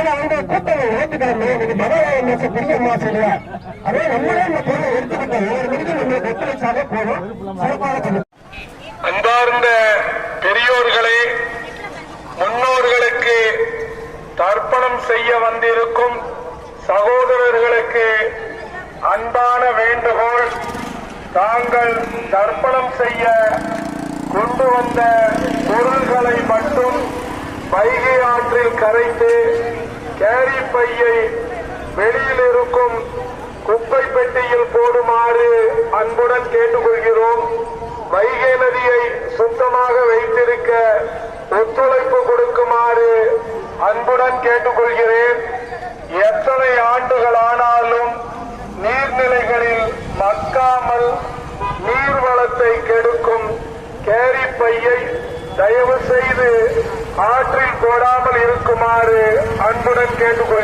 கூட்டங்கள் ஞாயிற்றுக்கிழமை இன்னைக்கு மகாலய மாசம் பெரிய மாசம் இல்லையா? அதே நம்மளே இந்த பொருளை எடுத்துக்கிட்டோம் 7 மணிக்கு நம்மளுக்கு ஒத்துழைச்சாலே போதும். சிறப்பான அன்பார்ந்த பெரியோர்களே, முன்னோர்களுக்கு தர்ப்பணம் செய்ய வந்திருக்கும் சகோதரர்களுக்கு அன்பான வேண்டுகோள். தாங்கள் தர்ப்பணம் செய்ய கொண்டு வந்த பொருள்களை மட்டும் வைகை ஆற்றில் கரைத்து கேரி பையை வெளியில் இருக்கும் குப்பை பெட்டியில் போடுமாறு அன்புடன் கேட்டுக்கொள்கிறோம். வைகை நதியை சுத்தமாக வைத்திருக்க ஒத்துழைப்பு கொடுக்குமாறு அன்புடன் கேட்டுக்கொள்கிறேன். எத்தனை ஆண்டுகள் ஆனாலும் நீர்நிலைகளில் மக்காமல் நீர்வளத்தை கெடுக்கும் கேரி பையை தயவு செய்து ஆற்றில் போடாமல் இருக்குமாறு அன்புடன் கேட்டுக்கொள்கிறேன்.